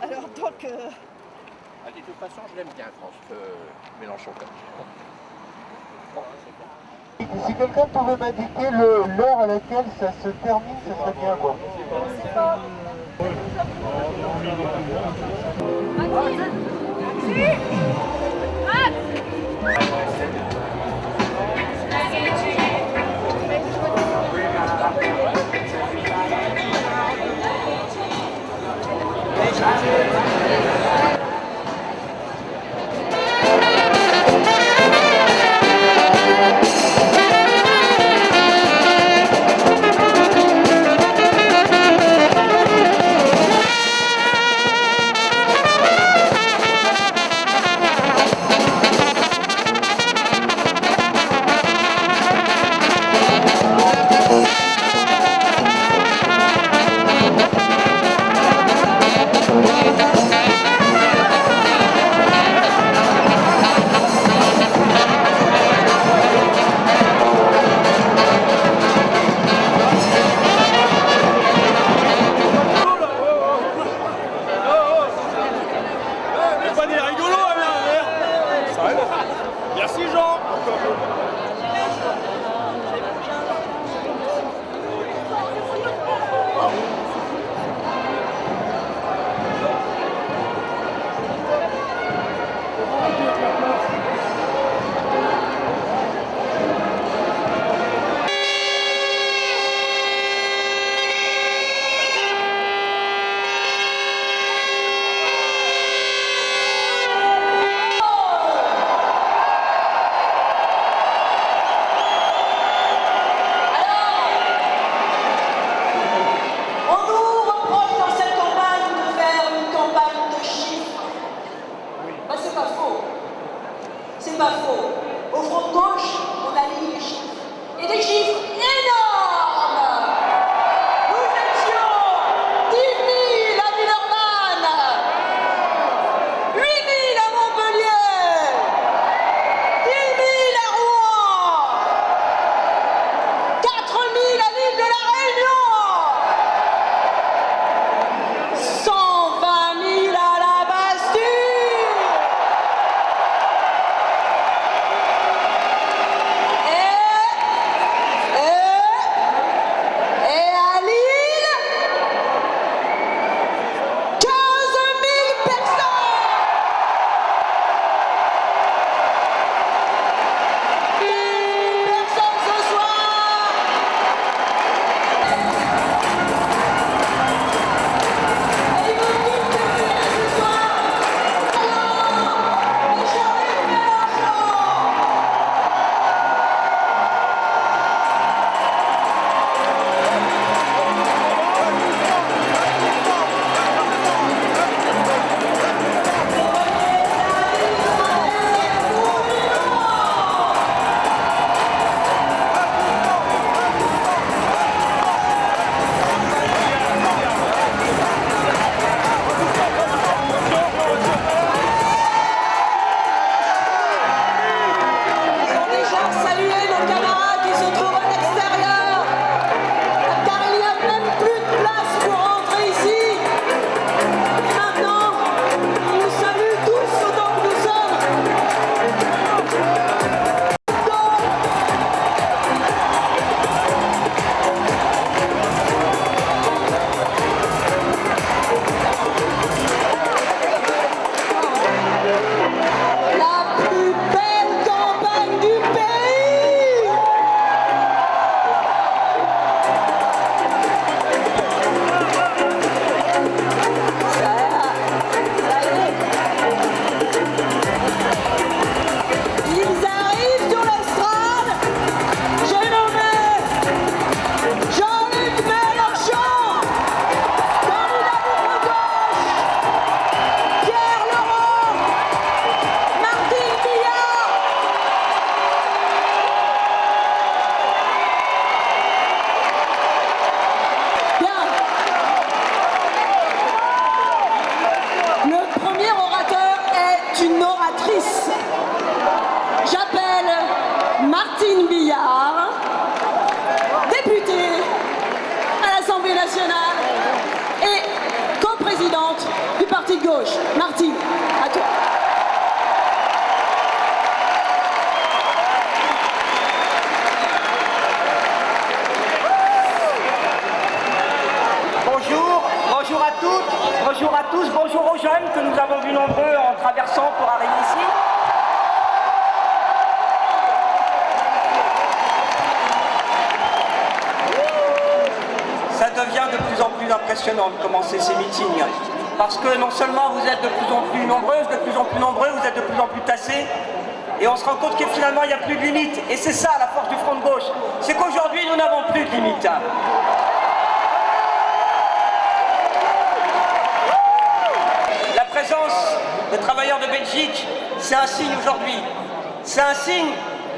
Alors donc... Ah, de toute façon, je l'aime bien, Mélenchon. Si quelqu'un pouvait m'indiquer l'heure à laquelle ça se termine, ce serait bien moi. C'est pas... Merci Jean. C'est pas faux. Au front de gauche, on a mis des chiffres. Et des chiffres énormes. Nous étions 10 000 à Villeurbanne, 8 000 à Montpellier, 10 000 à Rouen, 4 000 à l'île de la Réunion, 120 000 à la Bastille. Martine Billard, députée à l'Assemblée nationale et coprésidente du Parti parti de gauche. Martine, à toi. Bonjour à toutes, bonjour à tous, bonjour aux jeunes que nous avons vus nombreux en traversant pour arriver ici. Ça devient de plus en plus impressionnant de commencer ces meetings, parce que non seulement vous êtes de plus en plus nombreuses, de plus en plus nombreux, vous êtes de plus en plus tassés, et on se rend compte que finalement il n'y a plus de limite. Et c'est ça la force du Front de gauche, c'est qu'aujourd'hui nous n'avons plus de limite. La présence des travailleurs de Belgique, c'est un signe aujourd'hui. C'est un signe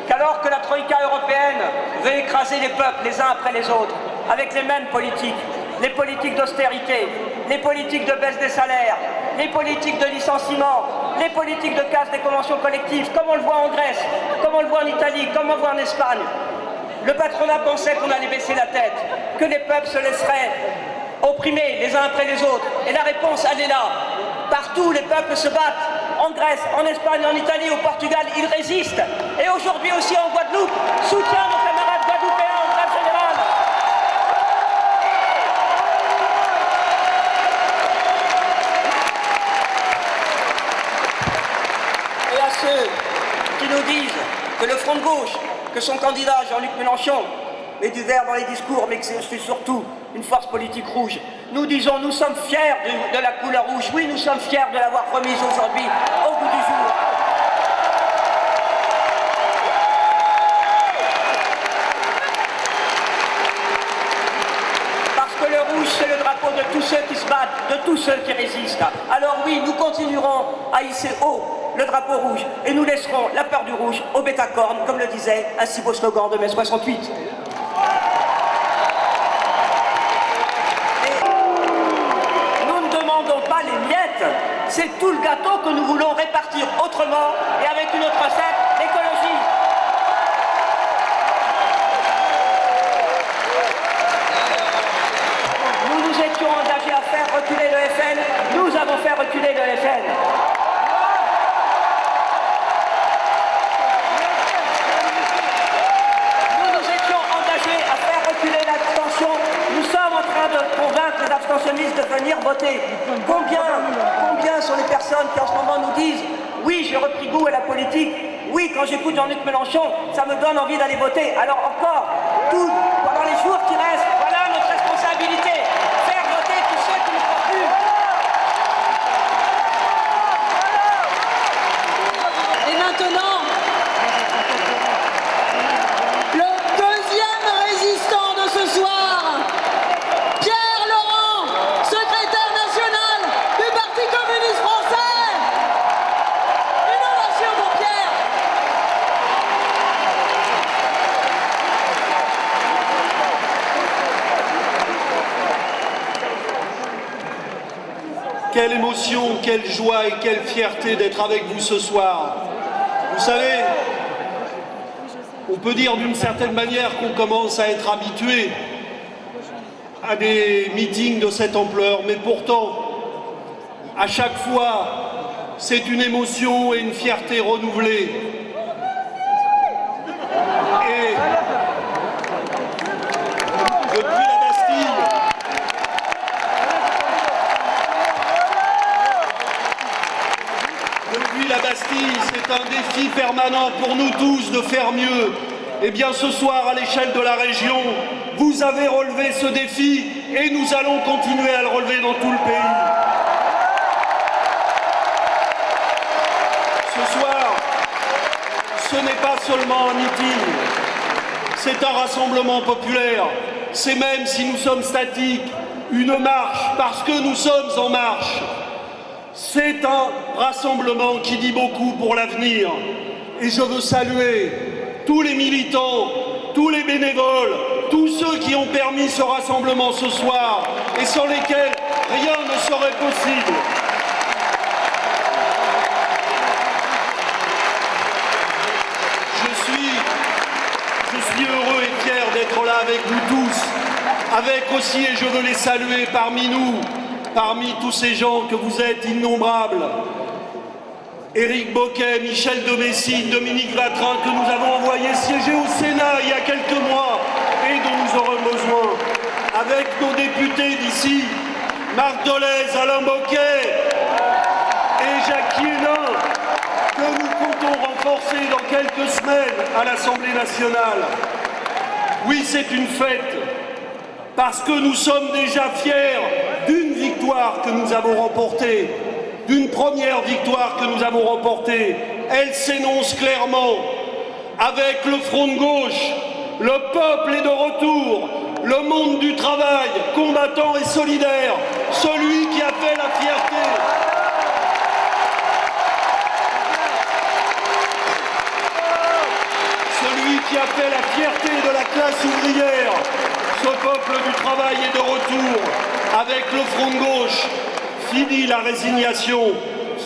qu'alors que la Troïka européenne veut écraser les peuples les uns après les autres, avec les mêmes politiques, les politiques d'austérité, les politiques de baisse des salaires, les politiques de licenciement, les politiques de casse des conventions collectives, comme on le voit en Grèce, comme on le voit en Italie, comme on le voit en Espagne. Le patronat pensait qu'on allait baisser la tête, que les peuples se laisseraient opprimer les uns après les autres. Et la réponse, elle est là. Partout, les peuples se battent. En Grèce, en Espagne, en Italie, au Portugal, ils résistent. Et aujourd'hui aussi en Guadeloupe, soutien nos camarades guadeloupéens en grève générale. Et à ceux qui nous disent que le Front de gauche, que son candidat Jean-Luc Mélenchon met du vert dans les discours, mais que c'est surtout une force politique rouge. Nous disons, nous sommes fiers de la couleur rouge. Oui, nous sommes fiers de l'avoir remise aujourd'hui au bout du jour. Parce que le rouge, c'est le drapeau de tous ceux qui se battent, de tous ceux qui résistent. Alors oui, nous continuerons à hisser haut le drapeau rouge et nous laisserons la peur du rouge au bêta-corne, comme le disait un si beau slogan de mai 68. Pas les miettes, c'est tout le gâteau que nous voulons répartir autrement et avec une autre recette, l'écologie. Nous nous étions engagés à faire reculer le FN, nous avons fait reculer le FN. Nous nous étions engagés à faire reculer l'abstention. Nous sommes en train de convaincre les abstentionnistes de venir voter. Combien sont les personnes qui en ce moment nous disent « Oui, j'ai repris goût à la politique. Oui, quand j'écoute Jean-Luc Mélenchon, ça me donne envie d'aller voter. » Alors encore, pendant les jours qui restent, voilà notre responsabilité. Faire voter tous ceux qui ne croient plus. Et maintenant, le deuxième résistant de ce soir, Pierre Laurent, secrétaire national du Parti communiste français. Une ovation pour Pierre. Quelle émotion, quelle joie et quelle fierté d'être avec vous ce soir. Vous savez, on peut dire d'une certaine manière qu'on commence à être habitué à des meetings de cette ampleur, mais pourtant, à chaque fois, c'est une émotion et une fierté renouvelée. Et depuis la Bastille, c'est un défi permanent pour nous tous de faire mieux. Eh bien, ce soir, à l'échelle de la région, vous avez relevé ce défi et nous allons continuer à le relever dans tout le pays. Ce soir, ce n'est pas seulement un meeting, c'est un rassemblement populaire. C'est même, si nous sommes statiques, une marche, parce que nous sommes en marche. C'est un rassemblement qui dit beaucoup pour l'avenir. Et je veux saluer tous les militants, tous les bénévoles, tous ceux qui ont permis ce rassemblement ce soir et sans lesquels rien ne serait possible. Je suis heureux et fier d'être là avec vous tous, avec aussi, et je veux les saluer parmi nous, parmi tous ces gens que vous êtes innombrables, Éric Bocquet, Michel Domessine, Dominique Vatrin, que nous avons envoyé siéger au Sénat il y a quelques mois et dont nous aurons besoin, avec nos députés d'ici, Marc Dolez, Alain Bocquet et Jacques Hénin, que nous comptons renforcer dans quelques semaines à l'Assemblée nationale. Oui, c'est une fête, parce que nous sommes déjà fiers d'une victoire que nous avons remportée, d'une première victoire que nous avons remportée. Elle s'énonce clairement. Avec le front de gauche, le peuple est de retour, le monde du travail, combattant et solidaire, celui qui a fait la fierté. Celui qui a fait la fierté de la classe ouvrière, ce peuple du travail est de retour. Avec le front de gauche, fini la résignation,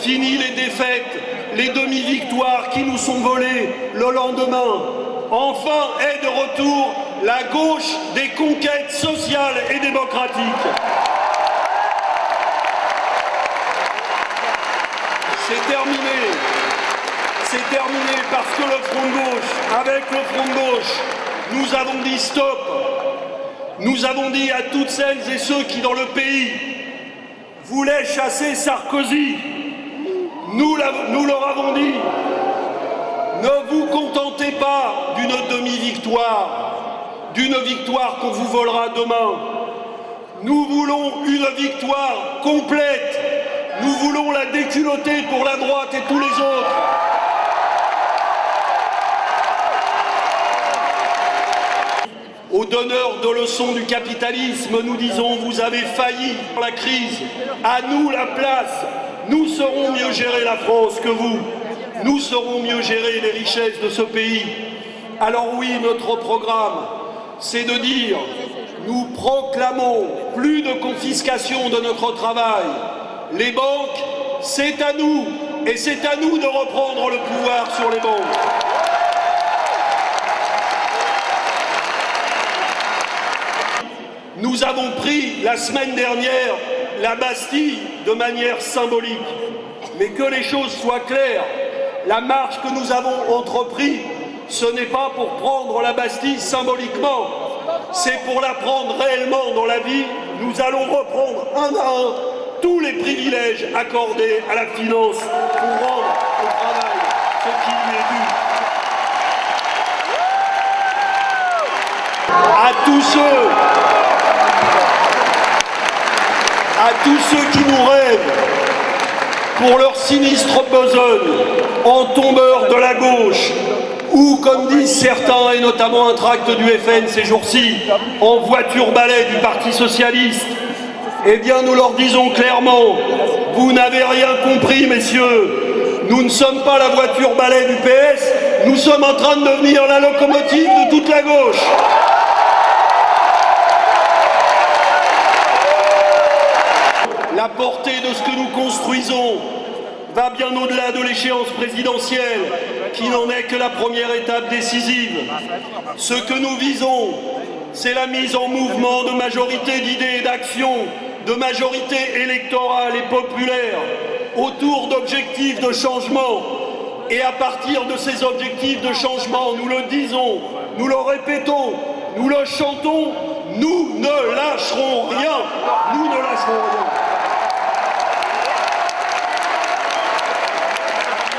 fini les défaites, les demi-victoires qui nous sont volées le lendemain. Enfin est de retour la gauche des conquêtes sociales et démocratiques. C'est terminé. C'est terminé parce que le front de gauche, avec le front de gauche, nous avons dit stop. Nous avons dit à toutes celles et ceux qui, dans le pays, voulaient chasser Sarkozy, nous leur avons dit, ne vous contentez pas d'une demi-victoire, d'une victoire qu'on vous volera demain. Nous voulons une victoire complète. Nous voulons la déculotter pour la droite et tous les autres. Aux donneurs de leçons du capitalisme, nous disons, vous avez failli dans la crise. À nous la place. Nous saurons mieux gérer la France que vous. Nous saurons mieux gérer les richesses de ce pays. Alors oui, notre programme, c'est de dire, nous proclamons plus de confiscation de notre travail. Les banques, c'est à nous. Et c'est à nous de reprendre le pouvoir sur les banques. Nous avons pris la semaine dernière la Bastille de manière symbolique. Mais que les choses soient claires, la marche que nous avons entreprise, ce n'est pas pour prendre la Bastille symboliquement, c'est pour la prendre réellement dans la vie. Nous allons reprendre un à un tous les privilèges accordés à la finance pour rendre au travail ce qui lui est dû. À tous ceux qui nous rêvent pour leur sinistre besogne, en tombeurs de la gauche, ou comme disent certains, et notamment un tract du FN ces jours-ci, en voiture-balai du Parti Socialiste, eh bien nous leur disons clairement, vous n'avez rien compris, messieurs, nous ne sommes pas la voiture-balai du PS, nous sommes en train de devenir la locomotive de toute la gauche. La portée de ce que nous construisons va bien au-delà de l'échéance présidentielle, qui n'en est que la première étape décisive. Ce que nous visons, c'est la mise en mouvement de majorités d'idées et d'actions, de majorités électorales et populaires, autour d'objectifs de changement. Et à partir de ces objectifs de changement, nous le disons, nous le répétons, nous le chantons, nous ne lâcherons rien. Nous ne lâcherons rien.